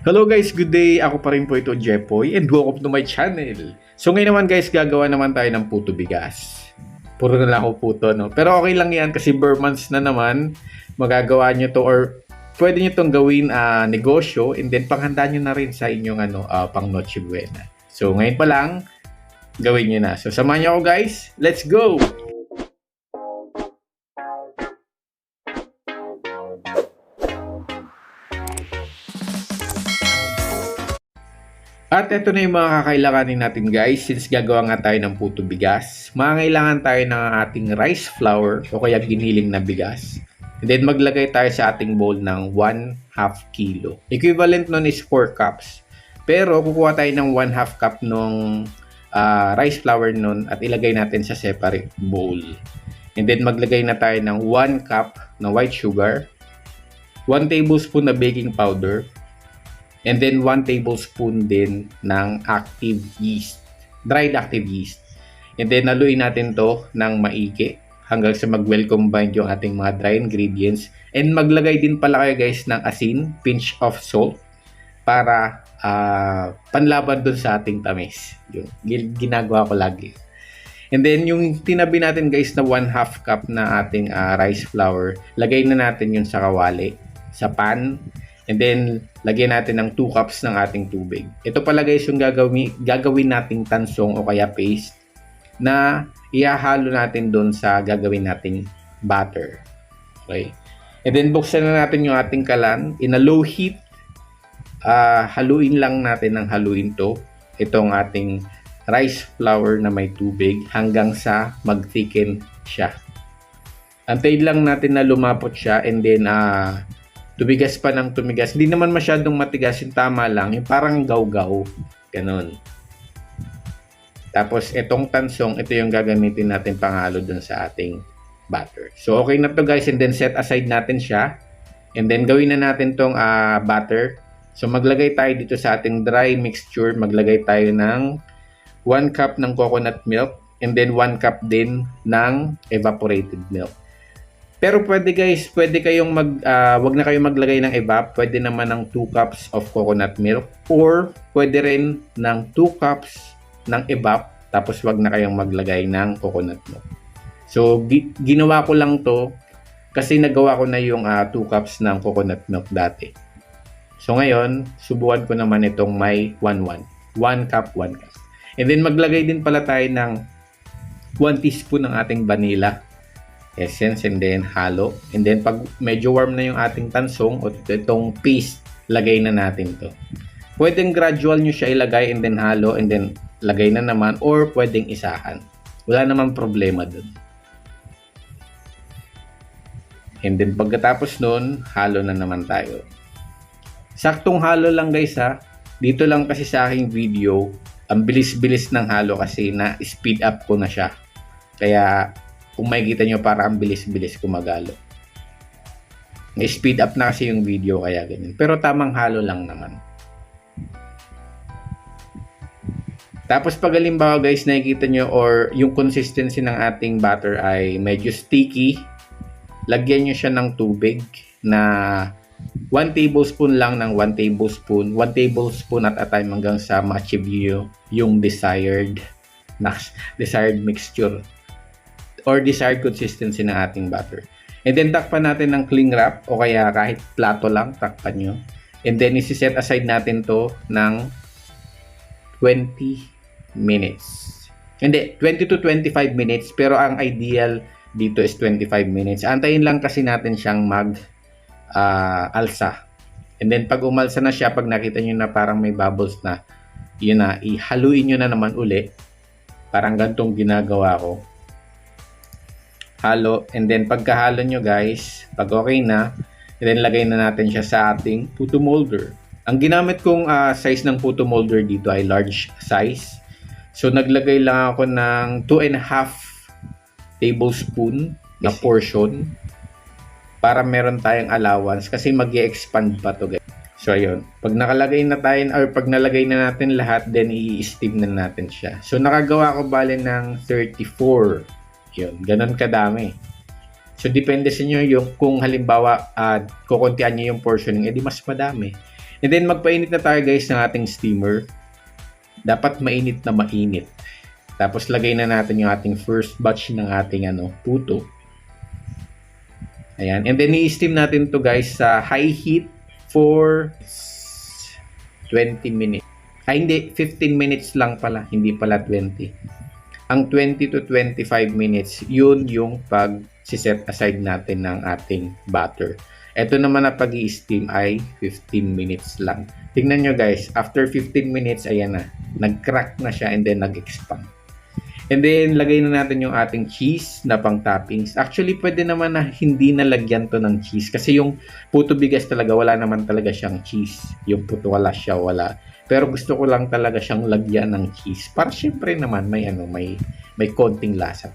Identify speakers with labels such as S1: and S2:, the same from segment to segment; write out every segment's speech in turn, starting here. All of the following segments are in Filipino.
S1: Hello guys, good day. Ako pa rin po ito, Jepoy, and welcome to my channel. So ngayon naman guys, gagawa naman tayo ng puto bigas. Puro na lang ako puto, no? Pero okay lang yan kasi bare months na naman. Magagawa nyo to or pwede nyo tong gawin negosyo and then panghanda nyo na rin sa inyong pang Noche Buena. So ngayon pa lang, gawin nyo na. So samahan nyo ako guys. Let's go! At ito na yung mga kakailanganin natin guys since gagawa nga tayo ng puto bigas. Makakailangan tayo ng ating rice flour o kaya giniling na bigas. And then maglagay tayo sa ating bowl ng 1/2 kilo. Equivalent nun is 4 cups. Pero kukuha tayo ng 1/2 cup nung rice flour nun at ilagay natin sa separate bowl. And then maglagay na tayo ng 1 cup na white sugar, 1 tablespoon na baking powder, and then 1 tablespoon din ng active yeast, dried active yeast. And then haluin natin to ng maigi hanggang sa mag-well combined yung ating mga dry ingredients. And maglagay din pala kayo guys ng asin, pinch of salt para panlaban dun sa ating tamis. Yung ginagawa ko lagi. And then yung tinabi natin guys na 1/2 cup na ating rice flour, lagay na natin yun sa kawali, sa pan. And then, lagyan natin ng 2 cups ng ating tubig. Ito pala guys yung gagawin nating tansong o kaya paste na ihahalo natin doon sa gagawin nating batter. Okay? And then, buksan na natin yung ating kalan. In a low heat, haluin lang natin ng haluin to. Itong ating rice flour na may tubig hanggang sa mag-thicken siya. Antayin lang natin na lumapot siya and then, tumigas pa ng tumigas. Hindi naman masyadong matigas, yung tama lang. Yung parang gaw-gaw. Ganun. Tapos, itong tansong, ito yung gagamitin natin panghalo dun sa ating batter. So, okay na to guys. And then, set aside natin siya. And then, gawin na natin tong batter. So, maglagay tayo dito sa ating dry mixture. Maglagay tayo ng 1 cup ng coconut milk. And then, 1 cup din ng evaporated milk. Pero pwede guys, pwede kayong wag na kayong maglagay ng evap, pwede naman ng 2 cups of coconut milk or pwede rin ng 2 cups ng evap tapos wag na kayong maglagay ng coconut milk. So ginawa ko lang to kasi nagawa ko na yung 2 cups ng coconut milk dati. So ngayon, subukan ko naman itong may 1/1. 1 cup, 1 cup. And then maglagay din pala tayo ng 1 teaspoon ng ating vanilla essence and then halo. And then pag medyo warm na yung ating tansong o itong paste, lagay na natin to. Pwedeng gradual nyo siya ilagay and then halo and then lagay na naman or pwedeng isahan. Wala namang problema dun. And then pagkatapos nun, halo na naman tayo. Saktong halo lang guys ha. Dito lang kasi sa aking video, ang bilis-bilis ng halo kasi na speed up ko na siya. Kaya kung makikita nyo parang bilis-bilis kumagalo. Speed up na kasi yung video kaya ganyan. Pero tamang halo lang naman. Tapos pag halimbawa guys nakikita nyo or yung consistency ng ating batter ay medyo sticky, lagyan nyo siya ng tubig na 1 tablespoon lang ng 1 tablespoon. 1 tablespoon at a time hanggang sa ma-achieve yung desired mixture or desired consistency ng ating batter. And then takpan natin ng cling wrap o kaya kahit plato lang, takpan nyo. And then isi-set aside natin to ng 20 minutes. Hindi, 20 to 25 minutes pero ang ideal dito is 25 minutes. Antayin lang kasi natin siyang alsa. And then pag umalsa na siya, pag nakita nyo na parang may bubbles na, yun na, ihaluin nyo na naman uli. Parang gantong ginagawa ko. Halo, and then pagkahalo nyo guys, pag okay na, and then lagay na natin siya sa ating puto molder. Ang ginamit kong size ng puto molder dito ay large size. So naglagay lang ako ng 2.5 tablespoon na portion para meron tayong allowance kasi mag-i-expand pa to guys. So ayun, pag nakalagay na tayo or pag nalagay na natin lahat, then i-steam na natin siya. So nakagawa ko bale ng 34. Yun, ganun kadami. So, depende sa inyo yung kung halimbawa kukuntian nyo yung portioning, edi mas madami. And then magpainit na tayo guys ng ating steamer. Dapat mainit na mainit. Tapos lagay na natin yung ating first batch ng ating puto. Ayan. And then i-steam natin to guys sa high heat for 20 minutes. Ay hindi, 15 minutes lang pala, hindi pala 20. Ang 20 to 25 minutes, yun yung pag-set aside natin ng ating butter. Ito naman na pag-i-steam ay 15 minutes lang. Tingnan nyo guys, after 15 minutes, ayan na, nag-crack na siya and then nag-expand. And then, lagay na natin yung ating cheese na pang toppings. Actually, pwede naman na hindi nalagyan to ng cheese. Kasi yung puto bigas talaga, wala naman talaga siyang cheese. Yung puto, wala siya, wala. Pero gusto ko lang talaga siyang lagyan ng cheese. Para syempre naman, may konting lasa.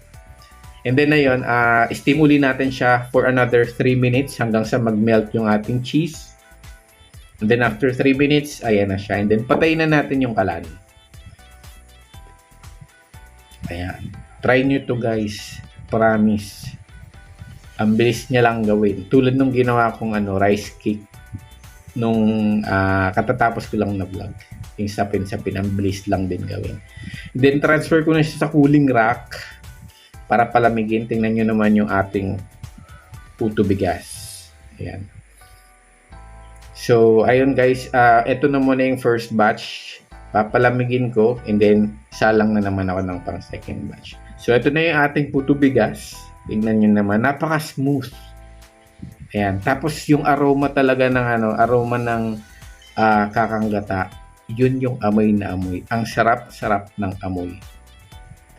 S1: And then, ayun, steam uli natin siya for another 3 minutes hanggang sa mag-melt yung ating cheese. And then, after 3 minutes, ayan na siya. And then, patayin na natin yung kalan. Ayan. Try nyo to guys. Promise. Ang bilis niya lang gawin. Tulad nung ginawa kong rice cake. Nung katatapos ko lang na vlog. Yung sapin-sapin. Ang bilis lang din gawin. Then transfer ko na siya sa cooling rack. Para palamigin. Tingnan nyo naman yung ating puto bigas. Ayan. So, ayun guys. Ito na muna yung first batch. Papalamigin ko and then salang na naman ako ng pang second batch. So ito na yung ating puto bigas. Tingnan nyo naman, napaka-smooth. Ayan, tapos yung aroma talaga ng aroma ng kakanggata, yun yung amoy na amoy. Ang sarap-sarap ng amoy.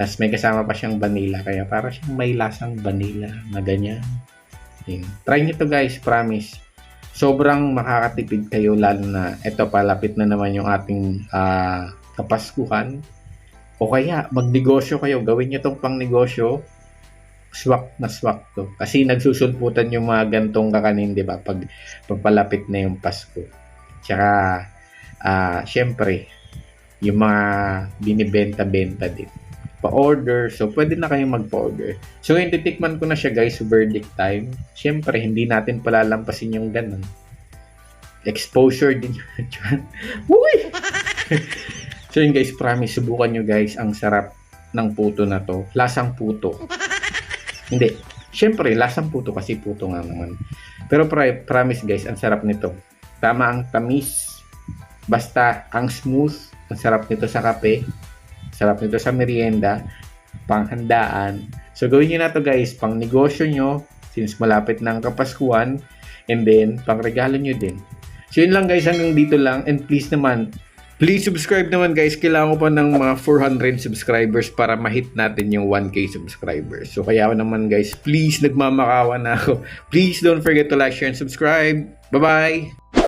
S1: Tapos may kasama pa siyang vanilla, kaya para siyang may lasang vanilla na ganyan. Ayan. Try nyo to guys, promise. Sobrang makakatipid kayo lalo na ito palapit na naman yung ating kapaskuhan. O kaya magnegosyo kayo, gawin nyo itong pang negosyo. Swak na swak to. Kasi nagsusulputan yung mga gantong kakanin, di ba? Pag papalapit na yung Pasko. Tsaka, syempre, yung mga binibenta-benta din. Pa-order. So, pwede na kayong magpa-order. So, yung titikman ko na siya guys, verdict time. Siyempre, hindi natin palalampasin yung ganun. Exposure din yun. Uy! So, yun guys, promise, subukan nyo guys. Ang sarap ng puto na to. Lasang puto. Hindi. Siyempre, lasang puto kasi puto nga naman. Pero promise guys, ang sarap nito. Tama ang tamis. Basta, ang smooth. Ang sarap nito sa kape. Sarap nito sa merienda, panghandaan. So, gawin nyo na to guys, pang negosyo nyo, since malapit na ang Kapaskuhan, and then, pang regalo nyo din. So, yun lang guys, hanggang dito lang. And please subscribe naman guys. Kailangan ko pa ng mga 400 subscribers para ma-hit natin yung 1K subscribers. So, kaya naman guys, please, nagmamakawa na ako. Please don't forget to like, share, and subscribe. Bye-bye!